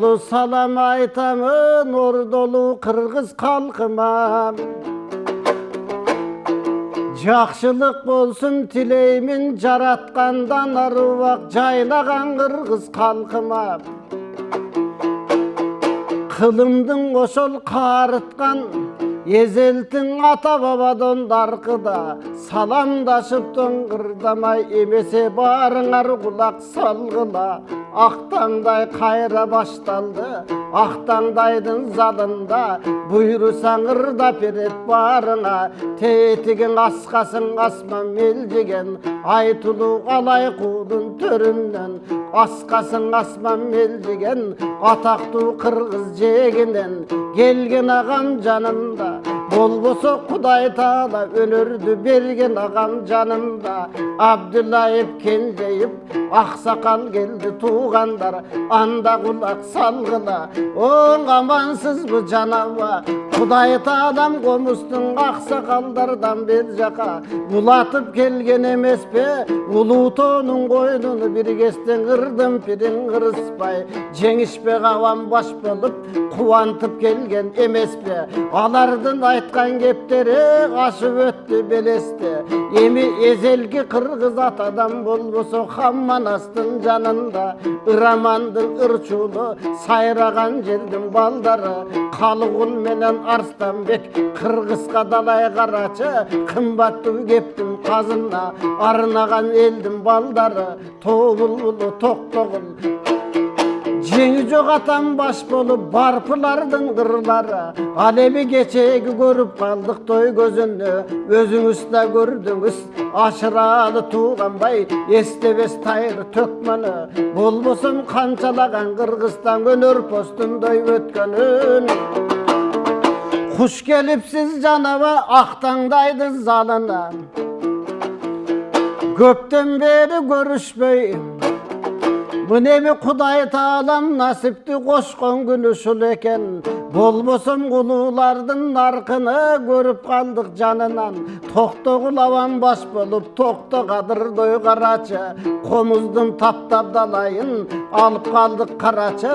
dolu salam aytamın ordolu Kırgız halkıma. Жақшылық болсын тілеймін жаратқандан аруақ жайлаған Кыргыз халқыма. Қылымдың ошол қарытқан езелтің ата бабадан дарқыда саламдашып тоңғырдамай емесе барыңар құлақ салғыла. Ақтаңдай қайра башталды ақтаңдайдың залында бұйырсаң ырдап берет барыңа. Тетігің асқасын асман мелжеген айтылу алай қудың төрінен асқасын асман мелжеген атақты Кыргыз жегінен келген ағам жанымда болбосо Құдай таала өнөрдү берген ағам жанымда. Абдуллаев Кенжеев ақсақал келді туғандар анда құлақ салғыла. Оң амансыз бұ жанаба Құдай таалам қомыстың ақсақалдардан бер жақа бұлатып келген емес пе Улутонун қойнуны біргестен ырдым пирин ырыспай жеңішпе қавам баш болып қуантып келген емес пе алардын айтқан кептері ашып өтті белесте эми эзелги Кыргыз атадан болбосо Хамманастын жанында ырамандын ырчуулу сайраган жердин балдары Калыгул менен Арстанбек Кыргызга далай карачы кымбаттуу кептин казына арнаган элдин балдары Тобулбулу Токтогул Жеңі жоқ атам баш болып барпылардың қырлары Ал эми кечеги көрүп қалдық той көзүнө өзүңүз да көрдүңүз ашыралы туғанбай эстебес тайыр төкмөнү болбосун канчалаган Кыргызстан өнөр постундай өткөнүн Куш келипсиз жанаба Ақтаңдайдын залына көптөн бери көрүшпөй Мынеби Құдай таалам насипти кошкон күнү ушул экен болбосом кулуулардын наркыны көрүп калдык жанынан Токтогул аван баш болуп токто кадырдой карачы комуздун таптап далайын алып калдык карачы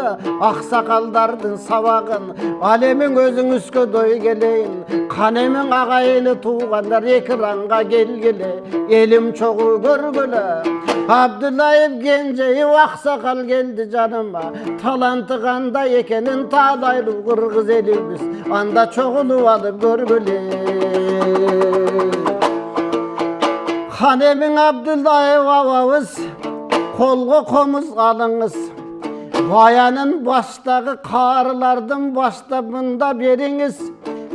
аксакалдардын сабагын ал эми өзүңүзгө дой келейин канемиң агайыны туугандар экранга келгиле элим чогуу көргүлө Абдуллаев Кенжеев ақсақал келді жаныма таланты қандай екенін талайлы Кыргыз еліміз анда чоғылып алып көргіле Ханемин Абдуллаев абабыз қолға қомыз алыңыз баянын баштағы қарылардың баштабында беріңіз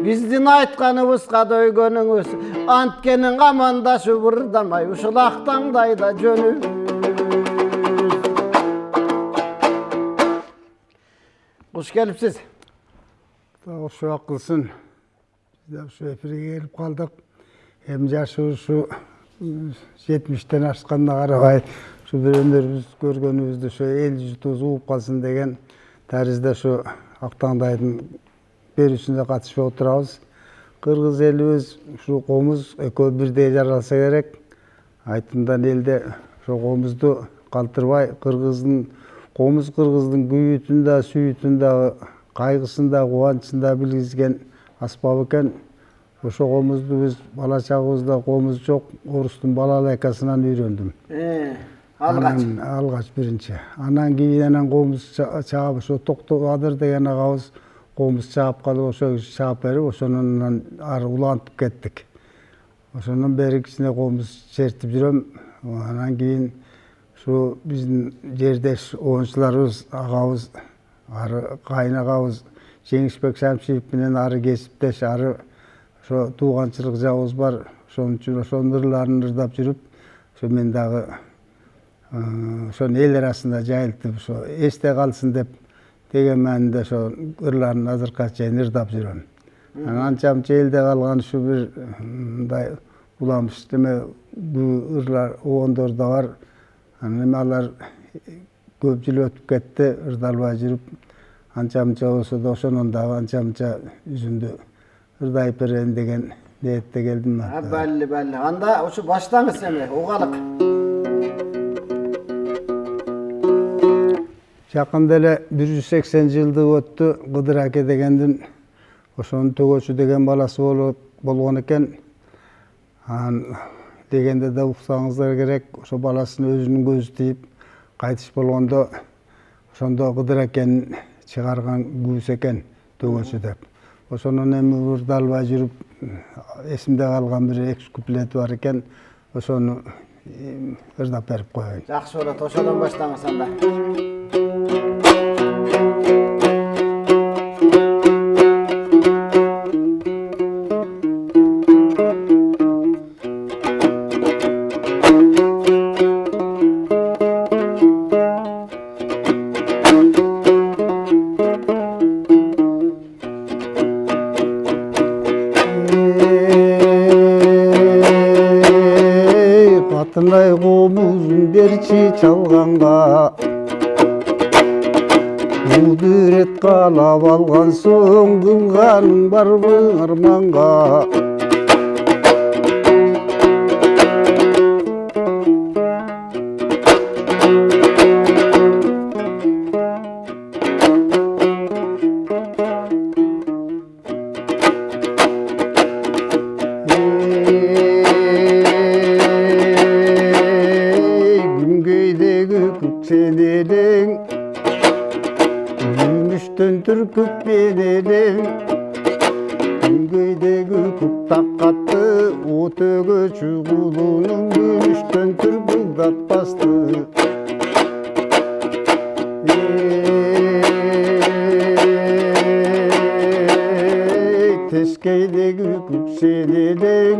Биздин айтканыбызга дойгөнүңүз анткенин амандашып ырдамай ушул Ақтаңдайда жөнүбүз Куш келипсиз. Ошо акылсын. Биз ушу эфирге келип калдык. Эми жашыбыз ушу 70тен ашканына карабай ушу бирөөлөрүбүз көргөнүбүздү ушу эл журтубуз угуп калсын деген таризде ушу Ақтаңдайдын берүүсүнө катышып отурабыз. Кыргыз элибиз ушу комуз экөө бирдей жаралса керек. Айтымдан элде ошо комузду калтырбай комуз Кыргыздын күйүтүн да, сүйүтүн да, кайгысын да, кубанычын да билгизген аспап экен. Ошо комузду биз бала чагыбызда комуз жок, орустун балалайкасынан үйрөндүм. Алгач биринчи. Анан кийин комуз чаап ошо Токтогадыр деген агабыз комуз чаап калып ошо чаап берип ошонун ары улантып кеттик. Ошондон бери кичине комуз чертип жүрөм. Анан кийин ушу биздин жердеш оончуларыбыз агабыз ары кайнагабыз Жеңишбек Шамшиев менен ары кесиптеш ары ошо тууганчылык жагыбыз бар. Ошон үчүн ошонун ырларын ырдап жүрүп ошо мен дагы ошону эл арасында жайылтып ошо эсте калсын деп деген маанинде ошо ырларын азыркыга чейин ырдап жүрөм. Анча мынча элде калган ушу бир мындай уламыш деме ырлар оондор да бар. Анан алар көп жыл өтүп кетти, ырдалбай жүрүп анча мынча болсо да ошонун дагы анча мынча жүзүндө ырдайып берейин деген ниетте келдим. Балли. Анда ушу баштаңыз эми, угалык. Жақында эле 180 жылдык өттү Кыдыр аке дегендин ошонун төгөчү деген баласы болгон экен. Дегенде да уксаңыздар керек, ошо баласын өзүнүн көзү тийип кайтыш болгондо ошондо Кыдыр акенин чыгарган күүсү экен төгөчү деп. Ошонун эми урда албай жүрүп эсимде калган бир 2 куплети бар экен. Ошону ырдап берип коеюн. Жакшы болот, ошодон баштаңыз анда. Қатынай қомызын берчи чалғанға, Удурет қалап алған соң қылғаның барбы арманға. Senelin gümüştün türküp benelim, Güngöydegi kuttaqqatты otögö çuğulunun gümüştün türküp datpastı. Teşkeydegi küksenelin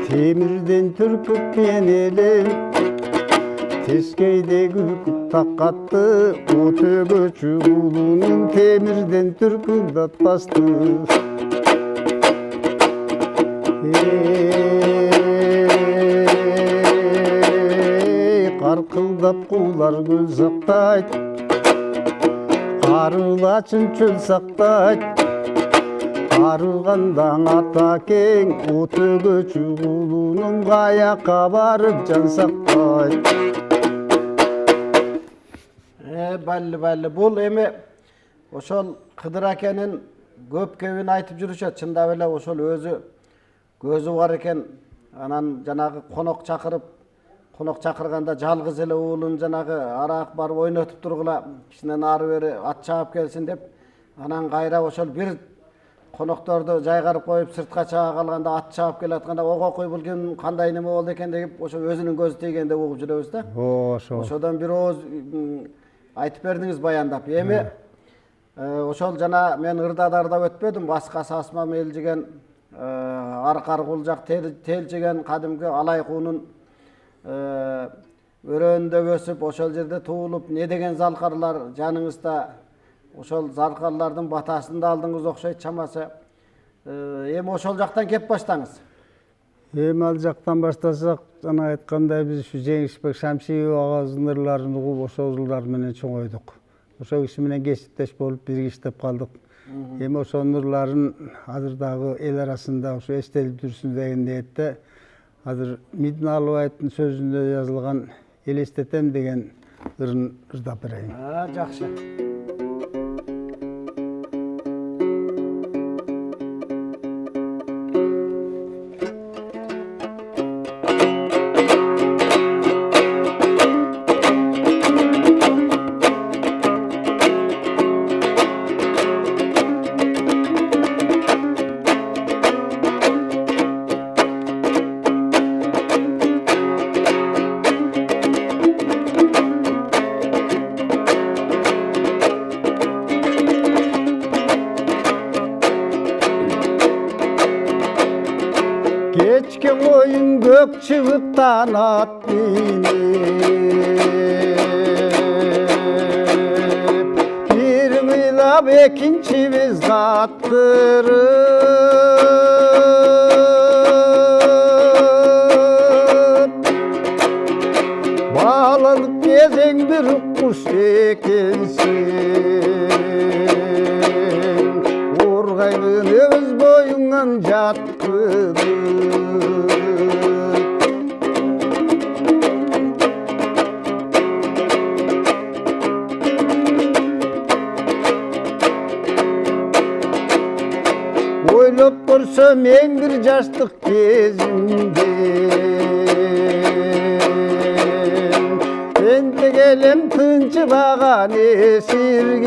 temirden türküp benelim, Teşkeydegi kuttaqqatты otögö çuğulunun temirden türküp datpastı. Qarqıldap qullar göl saqtayt, Qarılaçın çöl saqtayt, Qarıgandan ata keng, otögö çuğulunun qayakka barıp can saqtayt. Balli. Bul emi oşol Kıdır akenin köp-köpün aytıp жүрүшөt. Çında bile oşol özü gözü var eken, anan janagı konok çakırganda жалгыз эле уулун janagı arak barıp oynotup turgula, kişiden arı beri at çağıp gelsin dep, anan kayra oşol bir konoktordu jaygarıp koyup sırtka çağa kalganda at çağıp kelatkanda oko koy bulgen kanday neme boldu eken degip oşo özünün gözü тийгенде угуп жүрөбүz да. Ошодон бир ооз айтып бердиңиz баяндап. Эми ошол жана мен ырдадардап өтпөдүм, башка сасмам элжиген, аркар кулжак телжиген кадимки алай куунун өрөөнүндө өсүп, ошол жерде туулуп, не деген залкарлар жаныңызда, ошол залкарлардын батасын да алдыңыз окшойт чамасы. Эми ошол жактан кеп баштаңыз. Эми ал жактан баштасак, жана айткандай биз ушу Жеңишбек Шамшиев агабыздын ырларын угуп ошол жылдар менен чоңойдук. Ошол киши менен кесиптеш болуп бирге иштеп калдык. Эми ошонун ырларын азыр дагы эл арасында ошо эстелип жүрсүн деген ниетте азыр Мидин Алыбаевдин сөзүндө жазылган элестетем деген ырын ырдап берейин. Жакшы. Keçke koyun gök çıgıktan at binip, bir kıylap ekinci biz kattırıp, bağlanıp gezen bir kuş ekensin, Urgaylın öz boyundan jatkıdır. мен bir жаштык кезимде Entek elem tınçılagan esirgen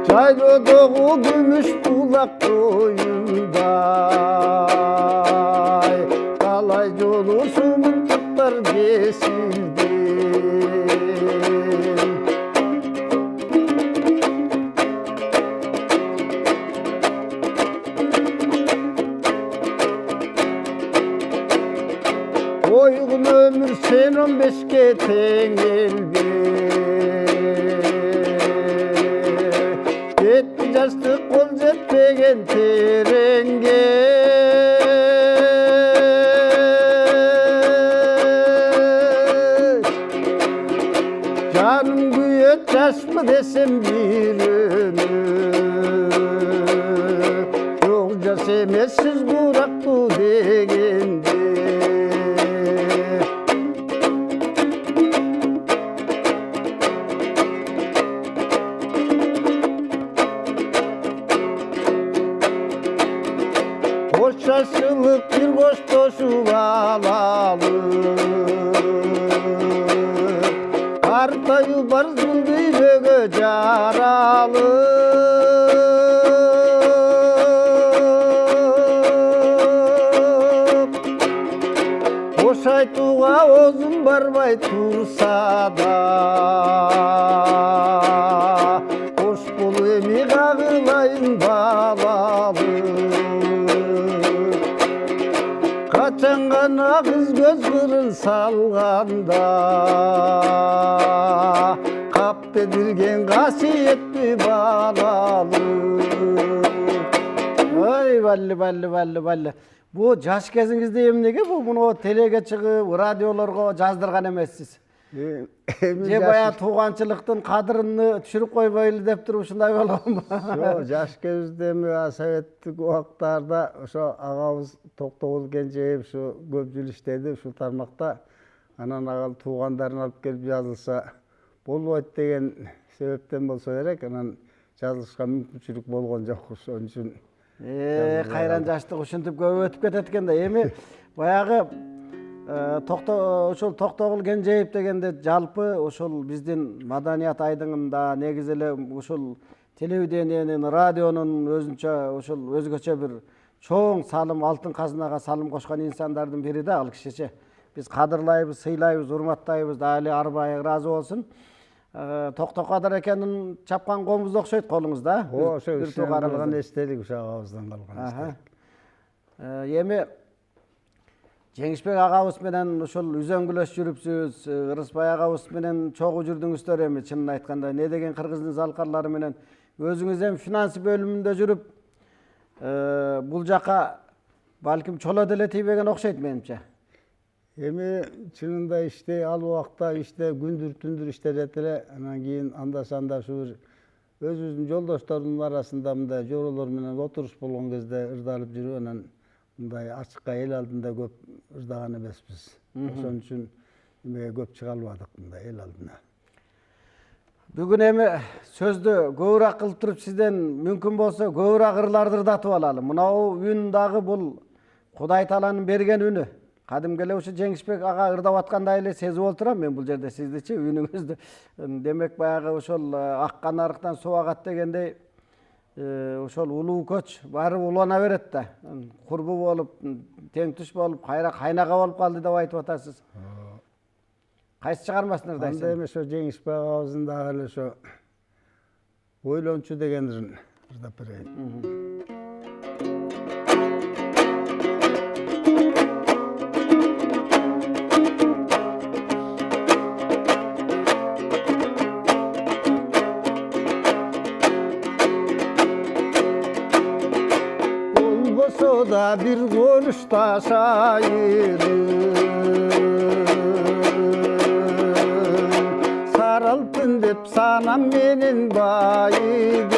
Çayrodoğu gümüş bulak koyunday Kalay yolu sumun tutlar kesildi Oygun ömür sen 15'ke tengeldi Yetti yaşlık kol jetpegen terenge Canım güyet yaş mı desem bir ömür Yok jas emes siz kuraktu degende Hoşçaşılık bir boş doşup alalım Kartayı bar zıldıylığı jaralım Hoş aytuğa ozun barbay tursa da Hoş bolu emi kağılayın balalım Kaçan gana kız göz kırın salganda Kap dedirgen kasiyetli balalım Ay balli. Bu жаш кезиңизде эмнеге bunu телеге чыгып, радиолорго жаздырган эмессиз? Же баягы тууганчылыктын кадырын түшүрүп койбойлу деп туруп ушундай болгонбу? Жок, жаш кезибизде советтик убактарда ошо агабыз Токтогул Кенжеев ушу көп жыл иштеди ушул тармакта. Анан ага туугандарын алып келип жазылса болбойт деген себептен болсо керек. Анан жазылышка мүмкүнчүлүк болгон жок ошон үчүн. Кайран жаштык ушинтип көп өтүп кетет экен да. Эми баягы ошол Токтогул Кенжеев дегенде жалпы ошол биздин маданият айдыңында негизи эле ушул телевидениянын, радионун өзүнчө ошол өзгөчө бир чоң салым, алтын казынага салым кошкон инсандардын бири да ал кишичи. Биз кадырлайбыз, сыйлайбыз, урматтайбыз, дали арбай ыраазы болсун. Токтокадыр экенин чапкан коомуз окшойт колуңузда. Ошо калган эстелик ошо агабыздан калган эстелик. Эми Жеңишбек агабыз менен ошол үзөңгүлөш жүрүпсүз, Ырысбай агабыз менен чогуу жүрдүңүздөр эми чынын айтканда не деген кыргыздын залкарлары менен өзүңүз эми финансы бөлүмүндө жүрүп бул жака балким чоло деле тийбеген окшойт менимче. Эми чынында ал убакта күндүр түндүр иштедет эле, анан кийин анда-санда ушу өзүбүздүн жолдоштордун арасында мындай жоролор менен отуруш болгон кезде ырдалып жүрүп, анан мындай ачыкка эл алдында көп ырдаган эмеспиз. Ошон үчүн эмеге көп чыга албадык мындай эл алдына. Бүгүн эми сөздү көбүрөөк кылып туруп сизден мүмкүн болсо көбүрөөк ырларды ырдатып алалы. Мынау үн дагы бул Кудай Тааланын берген үнү. Кадимки эле ушу Жеңишбек ага ырдап аткандай эле сезип отурам мен бул жерде сиздичи үнүңүздү. Демек баягы ошол аккан арыктан суу агат дегендей ошол улуу көч баары улана берет да. Курбу болуп, тең туш болуп, кайра кайнага болуп калды деп айтып атасыз. Кайсы чыгармасын ырдайсыз? Анда эми ошо Жеңишбек агабыздын дагы эле ошо ойлончу дегендерин ырдап берейин. Da bir konuşta şairim Saraltın dep sanam menin baydım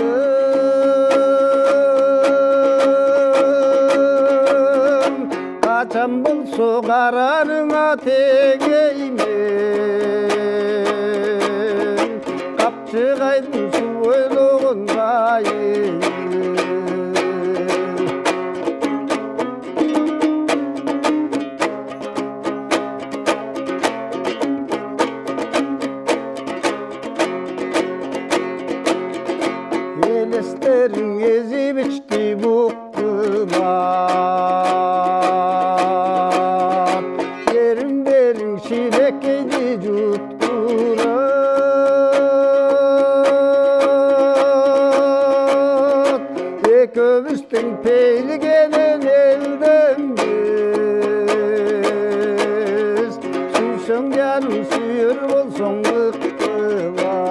Kaçan bulsa kararına tegeymen Kapçı ойлогондай eleslerin ezip içti bukkulat yerin berin şilekeydi jutkurat ekövüstün peyli gelen elden biz suysan canım suyur bolson bıktılar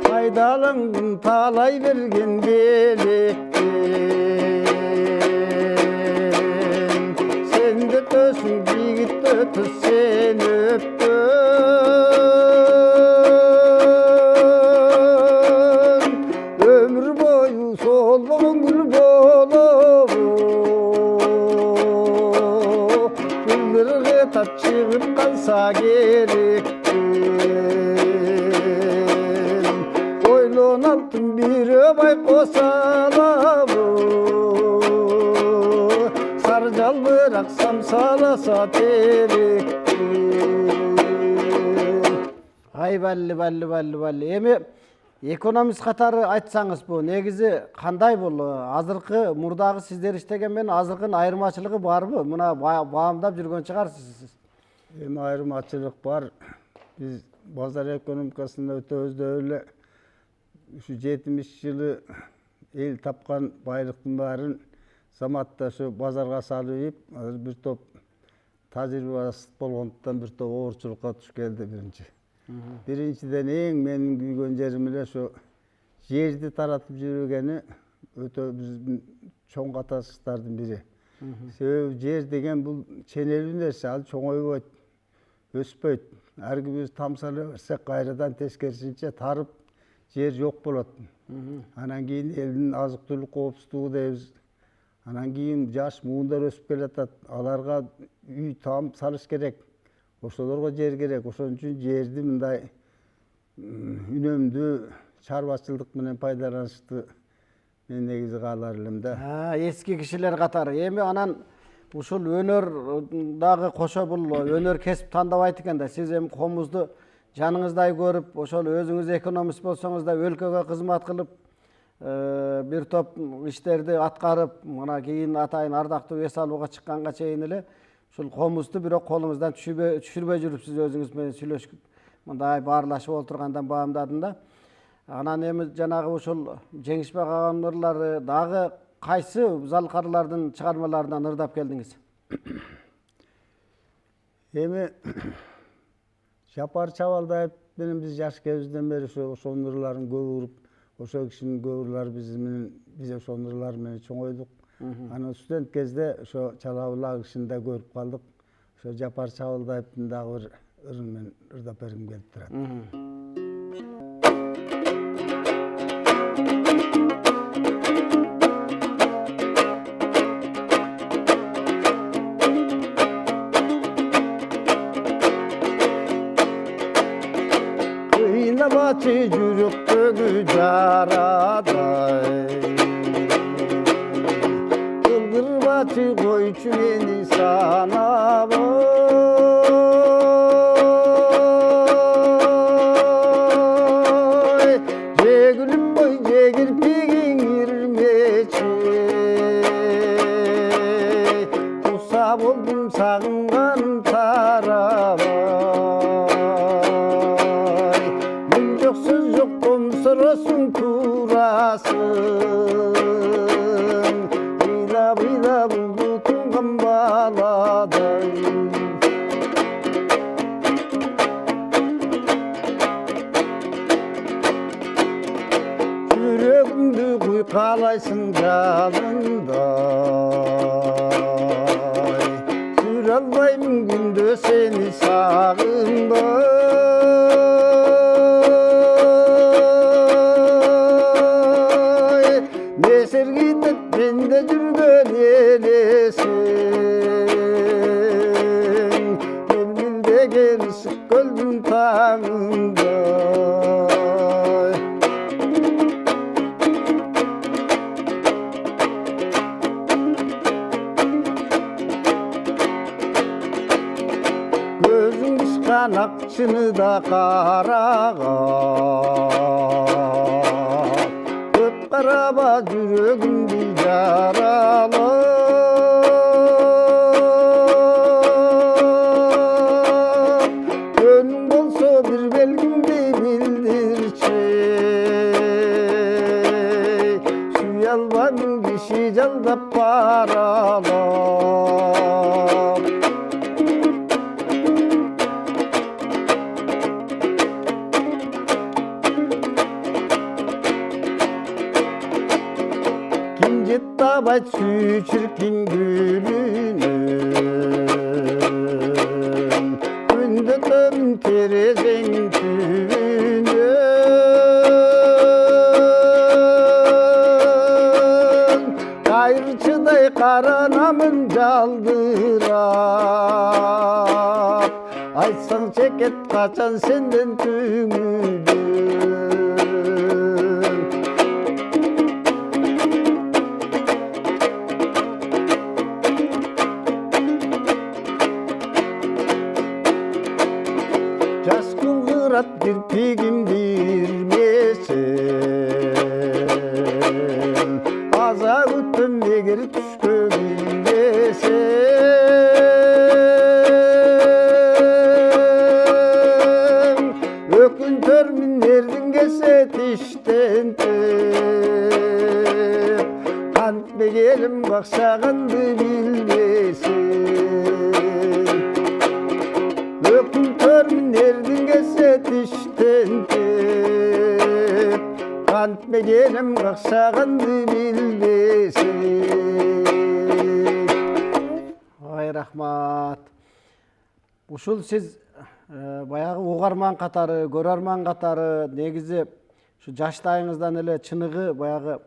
Faydalandın talay vergen belekten sen de tösün yigit ötü sen öptün ömür boyu solduğun gül bolup güldürge tat çıkıp kalsa gerektin Oylon altın bir öbay kosalamı Sarcal bıraksam salasa teriktin Ay balli Эми экономист катары айтсаңыз бу негизи кандай бул азыркы мурдагы сиздер иштеген менен азыркынын айырмачылыгы барбы мына баамдап жүргөн чыгарсыз сиз Эми айырмачылык бар. Биз базар экономикасында өтөбүздө эле ушу 70-жылы эл тапкан байлыктын баарын заматта ушу базарга салып ийип, азыр бир топ тажрыйбасыз болгондуктан бир топ оорчулукка туш келди биринчи. Биринчиден эң менин күйгөн жерим эле ошо жерди таратып жүргөнү өтө биздин чоң каташыктардын бири. Себеби жер деген бул ченелүү нерсе, ал чоңойбойт, өспөйт. Ар күнү тамсала берсек кайрадан тескерисинче тарып жер жок болот. Анан кийин элдин азык түлүк коопсуздугу дейбиз. Анан кийин жаш муундар өсүп келатат. Аларга үй таам салыш керек. Ошолорго жер керек. Ошон үчүн жерди мындай үнөмдүү чарбачылык менен пайдаланышты мен негизи каалар элем да. Эски кишилер катары. Эми анан ушул өнөр дагы кошо бул өнөр кесип тандабайт экен да. Сиз эми комузду жаныңыздай көрүп, ошол өзүңүз экономист болсоңуз да өлкөгө кызмат кылып, бир топ иштерди аткарып, мына кийин атайын ардактуу эс алууга чыкканга чейин эле ушул комузду бирок колуңуздан түшүрбөй жүрүп сиз өзүңүз менен сүйлөшүп, мындай баарлашып отургандан баамдадым да. Анан эми жанагы ушул Жеңишбек агамдын ырлары дагы кайсы залкарлардын чыгармаларынан ырдап келдиңиз? Эми Жапар Чабалдаев менен биз жаш кезибизден бери ошонун ырларын көп уруп, ошол кишинин көп ырлары биз ошонун ырлары менен чоңойдук. Анан студент кезде ошо Чалабулак кишини да көрүп калдык. Ошо Жапар Чабалдаевдин дагы бир ырын менен ырдап бергим келип турат. Kıynabaçı жүрөктөгү жарадай Кылдырбачы койчу мени санап Жегүлүм бой жегирпигиң ирмечи Туса болдум сагынган тарабай Söz yok komsorosun turasın Bıyla buldu tungan baladay Yüreğimdi kuykalaysın jalınday Sür albayım günde seni sağınday Sergi Rahmet bende жүргөн elesин Bilbilдеген ысык көлдүн таңында Көзүң кышкан акчыны да караган Көп караба жүрөгүмдү жаралап Көнүң болсо бир белгимди билдирчи Сүйө албадым киши жалдап паралап Табай чүчіркен гүлінен Күнді төмін терезең түбінен Қайырчыдай қаранамын жалдырап Айтсаң чекет қачан сенден түңілден Жас кылгырат кирпигимди ирмесем Аза күттүм эгер түшкө билбесем Өкүнтөрмүн эрдин келсе тиштентип Кантпе келим какшаганды билбесем Өкүнтөрмүн эрдин келсе тиштентип Кантпе келим какшаганды билбесем Ай рахмат. Ушул сиз баягы угарман катары, көрөрман катары негизи ушу жаштайыңыздан эле чыныгы баягы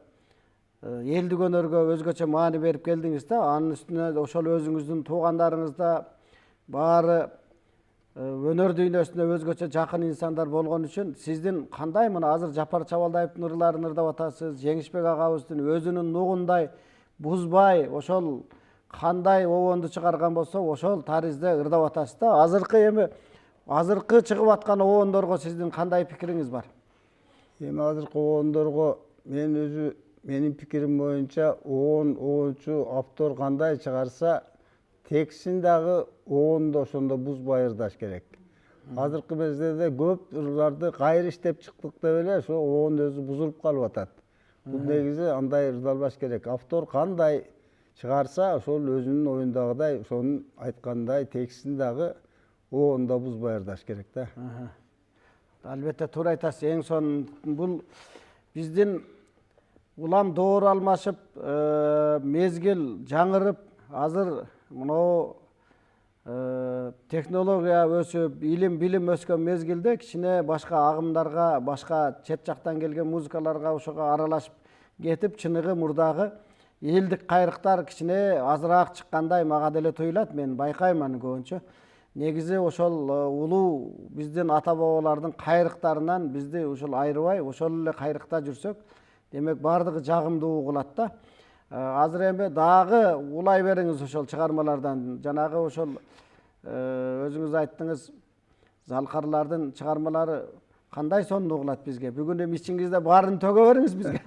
элдик өнөргө өзгөчө маани берип келдиңиз да. Анын үстүнө ошол өзүңүздүн туугандарыңыз да баары өнөр дүйнөсүнө өзгөчө жакын инсандар болгон үчүн сиздин кандай мына азыр Жапар Чабалдаевдин ырларын ырдап атасыз, Жеңишбек агабыздын өзүнүн нугундай бузбай ошол кандай обонду чыгарган болсо ошол таризде ырдап атасыз да. Азыркы чыгып аткан обондорго сиздин кандай пикириңиз бар? Эми азыркы обондорго менин пикирим боюнча обончу автор кандай чыгарса текстин дагы обонду ошондо бузбай ырдаш керек. Азыркы мезгилде көп ырларды кайра иштеп чыктык деп эле ошо обондун өзү бузулуп калып атат. Бул негизи андай ырдалбаш керек. Автор кандай чыгарса ошол өзүнүн оюндагыдай ошонун айткандай текстин дагы обонду бузбай ырдаш керек да. Албетте туура айтасыз. Эң сонун бул биздин улам доор алмашып, мезгил жаңырып, азыр мынау технология өсүп, билим өскөн мезгилде кичине башка агымдарга, башка чет жактан келген музыкаларга ошого аралашып кетип, чыныгы мурдагы элдик кайрыктар кичине азыраак чыккандай мага деле туюлат. Мен байкайм аны көбүнчө. Негизи ошол улуу биздин ата бабалардын кайрыктарынан бизди ошол айрыбай, ошол эле кайрыкта жүрсөк, демек бардыгы жагымдуу угулат да. Азыр эми дагы улай бериңиз ошол чыгармалардан. Жанагы ошол өзүңүз айттыңыз, Залкарлардын чыгармалары кандай сонун угулат бизге. Бүгүн эми ичиңизде баарын төгө бериңиз бизге.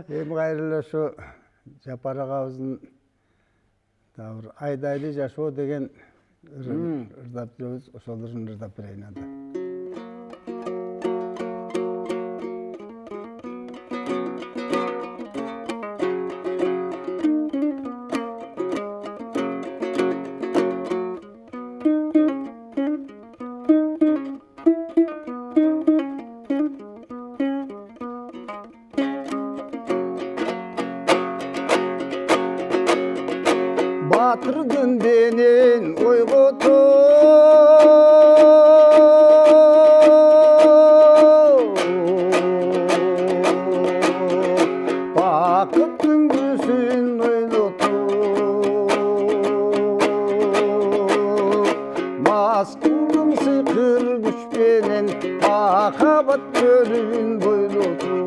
Эми кайра эле ошо Жапар агабыздын бир айдайлы жашоо деген ырдап жүрөбүз. Ошолорун ырдап берейин анда. Батырдын денен ойгото бакыттын gözün oynatıp maz kıldım sıkır güçpenen makabat gölün boylatıp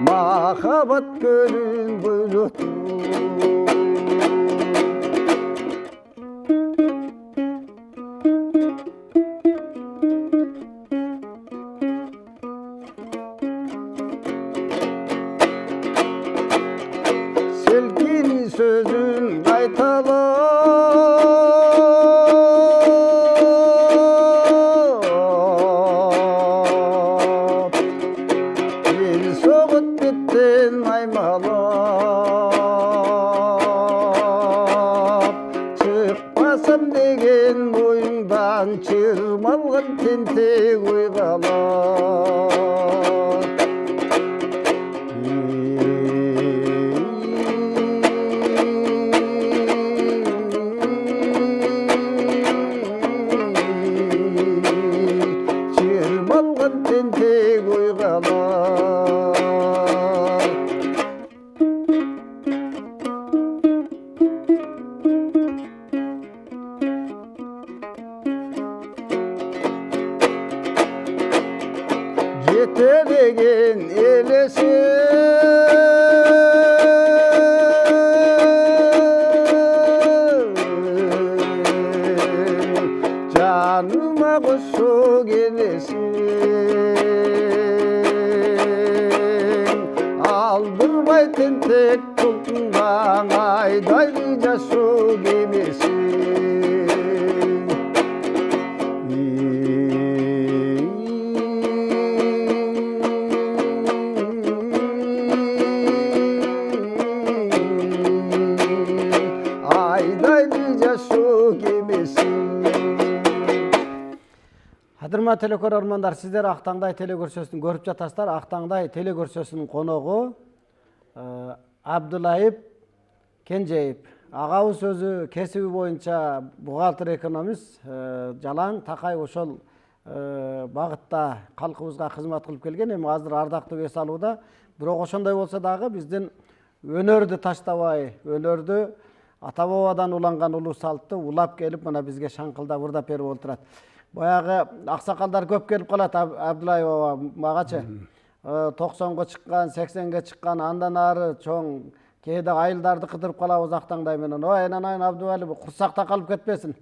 Makabat gölün boylatıp Selkin sözün qaytalap El soğut bittin aymalap Çıkmasam degen boyundan çırmalgın tentek uygalap Çırmalgın tentek uygalap Yetelegen elesin Canıma kuşu gelesin Aldırmay tentek tulkundan aydaylıca su gibisin Aydaylıca su gibisin Hadırma telekörөрмандар, сиздер Ақтаңдай телекөрсөсүн көрүп жатасыздар. Ақтаңдай телекөрсөсүнүн коногу Абдулайып Кенжеев. Агабыз өзү кесиби боюнча бухгалтер экономист, жалаң такай ошол багытта калкыбызга кызмат кылып келген. Эми азыр ардактуу эс алууда. Бирок ошондой болсо дагы биздин өнөрдү таштабай, өнөрдү ата бабадан уланган улуу салтты улап келип мына бизге шаңкылдап ырдап берип отурат. Баягы аксакалдар көп келип калат Абдулай баба магачы. 90го чыккан, 80ге чыккан, андан ары чоң кээде айылдарды кыдырып калабыз Ақтаңдай менен. Ой, анан Абдулай курсакта калып кетпесин.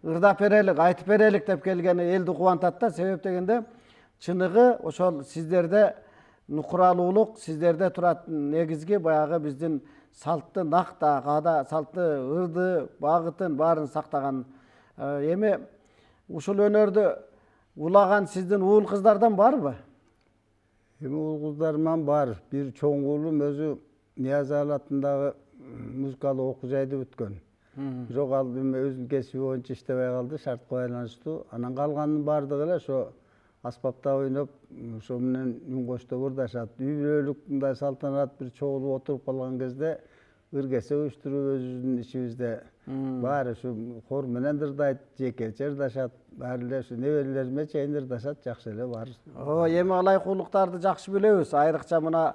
Ирдап берелик, айтып берелик деп келгени элди кубантат да. Себеп дегенде чыныгы ошол сиздерде нукуралуулук, сиздерде турат негизги баягы биздин салтты накта, каада салтты, ырды, багытын баарын сактаган. Эми ушул өнөрдү улаган сиздин уул кыздардан барбы? Эми уул кыздарыман бар. Бир чоң уулум өзү Ниязалы атындагы музыкалык окуу жайды бүткөн. Бирок ал өзүнүн кесиби боюнча иштебей калды, шартка байланыштуу. Анан калганын бардыгы эле ошо аспапта ойноп, ошо менен үн коштоп ырдашат. Үй бүлөлүк мындай салтанат бир чогулуп отуруп калган кезде ыргесе уюштуруп өзүбүздүн ичибизде баары ушу хор менен ырдайт, жекече ырдашат, баары эле ушу неберелериме чейин ырдашат, жакшы эле бар. Эми ылайкуулуктарды жакшы билебиз. Айрыкча мына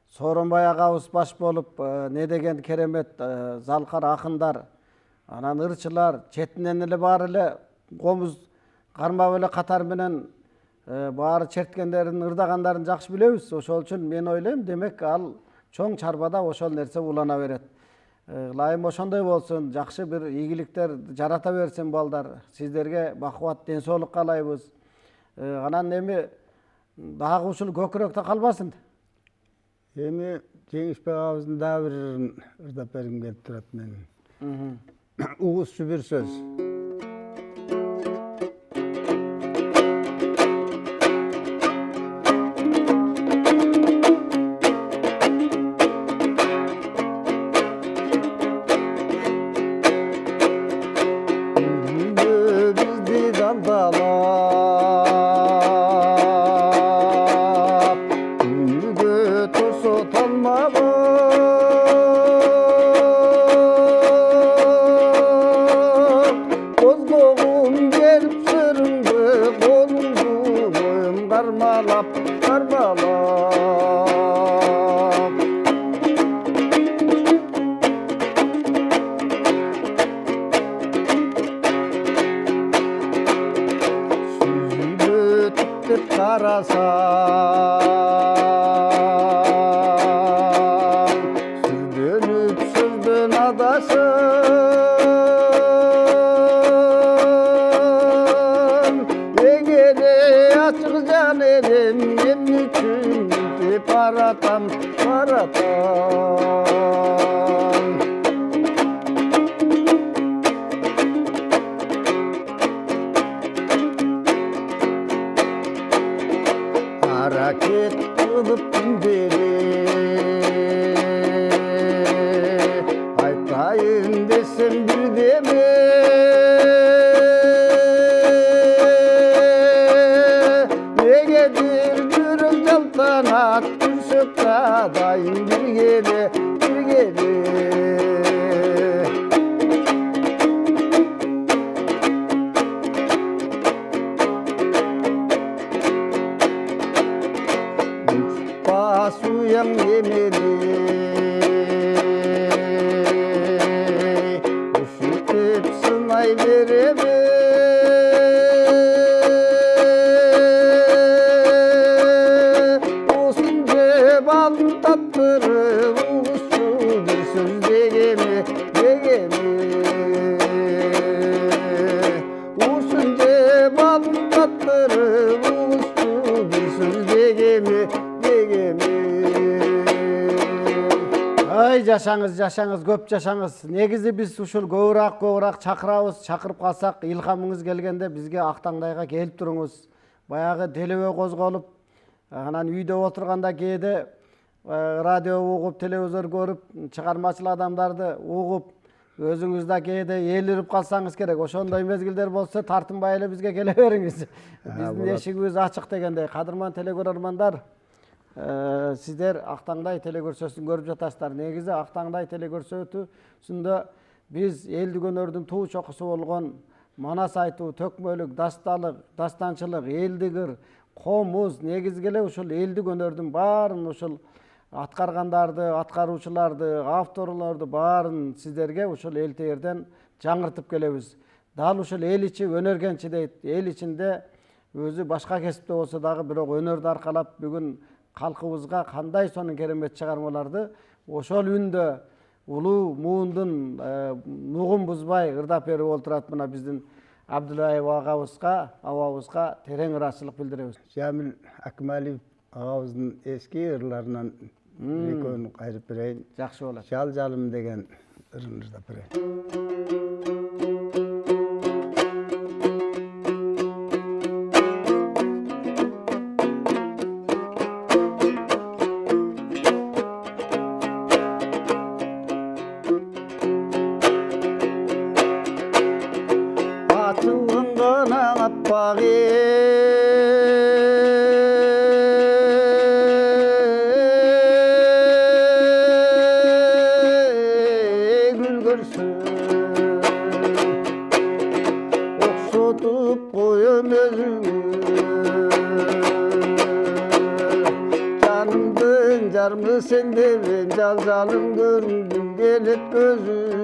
Сооронбай агабыз баш болуп не деген керемет залкар акындар, анан ырчылар четинен эле баары эле комуз кармап эле катар менен баары черткендерин, ырдагандарын жакшы билебиз. Ошол үчүн мен ойлойм, демек ал чоң чарбада ошол нерсе улана берет. Ылайым ошондой болсун, жакшы бир ийгиликтер жарата берсин балдар. Сиздерге бакубат ден соолук каалайбыз. Анан эми дагы ушул көкүрөктө калбасын. Эми Жеңишбек агабыздын дагы бир ырдап бергим келип турат менин. Угузчу бир сөз. Almab, карасам сүздөнүп сөздөн адашым эгере ачык жан элем эмне үчүн деп баратам Hareket kılıp gündere aytayın desem bir deme negedir yürek jaltanat kürsök dayın bir gele Suyam yemeli üşütüp sınay vereme olsun cebalın tattırıp uğuşçu bir söz degeme olsun cebalın tattırıp uğuşçu bir söz degeme Ай жашаңыз көп жашаңыз. Негизи биз ушул көбүрөөк чакырабыз. Чакырып калсак, илхамыңыз келгенде бизге Актаңдайга келип туруңуз. Баягы делебе козголуп, анан үйдө отурганда кээде радио угуп, телевизор көрүп, чыгармачыл адамдарды угуп, өзүңүз да кээде ээлирип калсаңыз керек. Ошондой мезгилдер болсо тартынбай эле бизге келе бериңиз. Биздин эшигибиз ачык дегендей. Кадырман телекөрөрмандар, сиздер Актаңдай телекөрсөсүн көрүп жатасыздар. Негизи Актаңдай телекөрсөтүүсүндө биз элдик өнөрдүн туу чокусу болгон манас айтуу, төкмөлүк, дасталык, дастанчылык, элдик ыр, комуз, негизги эле ушул элдик өнөрдүн баарын ушул аткаргандарды, аткаруучуларды, авторлорду баарын сиздерге ушул элтээрден жаңыртып келебиз. Дал ушул эл ичи өнөр кенчи дейт. Эл ичинде өзү башка кесипте болсо дагы бирок өнөрдү аркалап бүгүн калкыбызга кандай сонун керемет чыгармаларды ошол үндө улуу муундун нугун бузбай ырдап берип олтурат мына биздин Абдулаев агабызга терең ыраазычылык билдиребиз. Жамил Акмалиев агабыздын эски ырларынан экөөнү кайрып берейин. Жакшы болот. Жалым деген ырын ырдап берейин. Oksotup koyun özünü Canımdın carmı sende ben calım göründüm gelip gözüm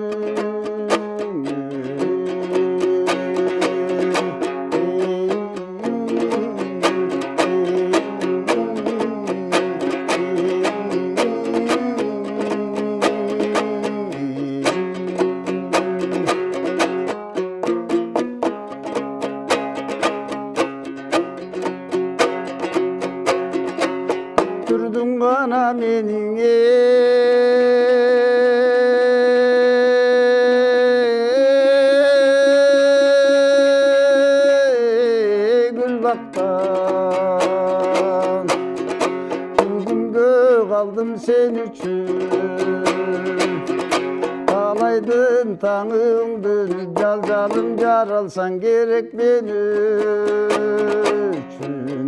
Durdun bana menin gül baktan Üzümde kaldım sen üçün Ağlaydın tanığımdın calım jaralsan gerek benim üçün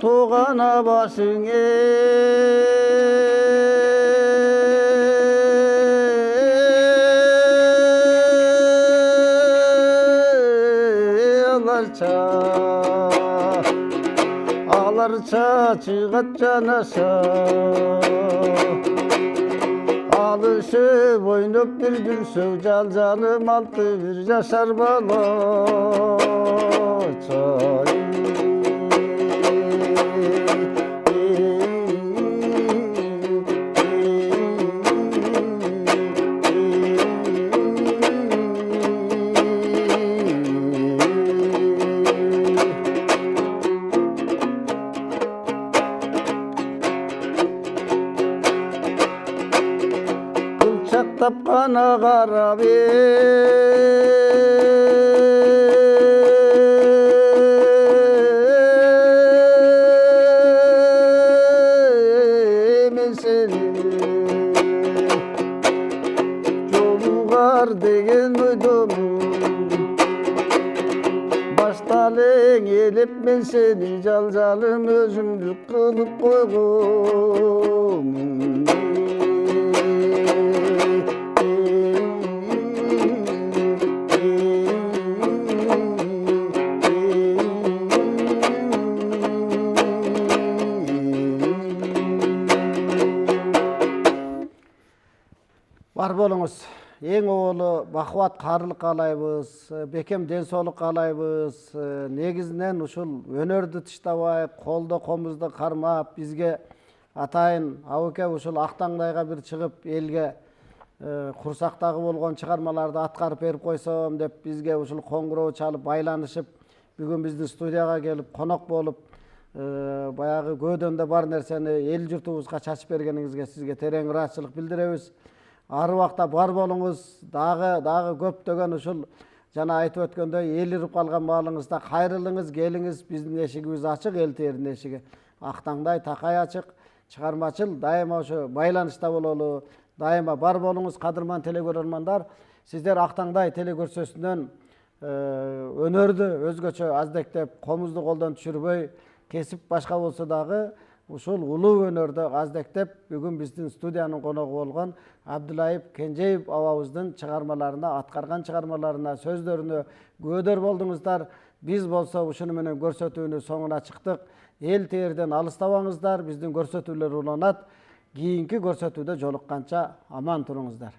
Toğana başın barça çıgat canasa alışıp oynop bir dürsöv calcanım altı bir yaşar bala çay. Tapkana karabi mesele yolu var degen duydum baştalın elip men seni calcalım özümlük kılıp koygum. Бар болуңуз. Эң оолу бакубат каарылык каалайбыз, бекем ден соолук каалайбыз. Негизинен ушул өнөрдү тыштабай, колдо комузду кармап, бизге атайын абыке ушул Актаңдайга бир чыгып, элге курсактагы болгон чыгармаларды аткарып берип койсом деп бизге ушул коңгуроо чалып байланышып, бүгүн биздин студияга келип конок болуп, баягы көөдөндө бар нерсени эл журтубузга чачып бергениңизге сизге терең ыраазычылык билдиребиз. Ар убакта бар болуңуз, дагы көптөгөн ушул жана айтып өткөндөй эл ирип калган маалыңызда кайрылыңыз, келиңиз, биздин эшигибиз ачык, эл теринин эшиги. Актаңдай такай ачык, чыгармачыл дайыма ошо байланышта бололу, дайыма бар болуңуз кадырман телекөрөрмандар. Сиздер Актаңдай телекөрсөсүнөн өнөрдү өзгөчө аздектеп, комузду колдон түшүрбөй, кесип башка болсо дагы ушул улуу өнөрдү аздектеп бүгүн биздин студиянын коногу болгон Абдулайып Кенжеев абабыздын чыгармаларына, аткарган чыгармаларына, сөздөрүнө көөдөр болдуңуздар. Биз болсо ушуну менен көрсөтүүнүн соңуна чыктык. Эл терден алыстабаңыздар, биздин көрсөтүүлөр уланат. Кийинки көрсөтүүдө жолукканча аман туруңуздар.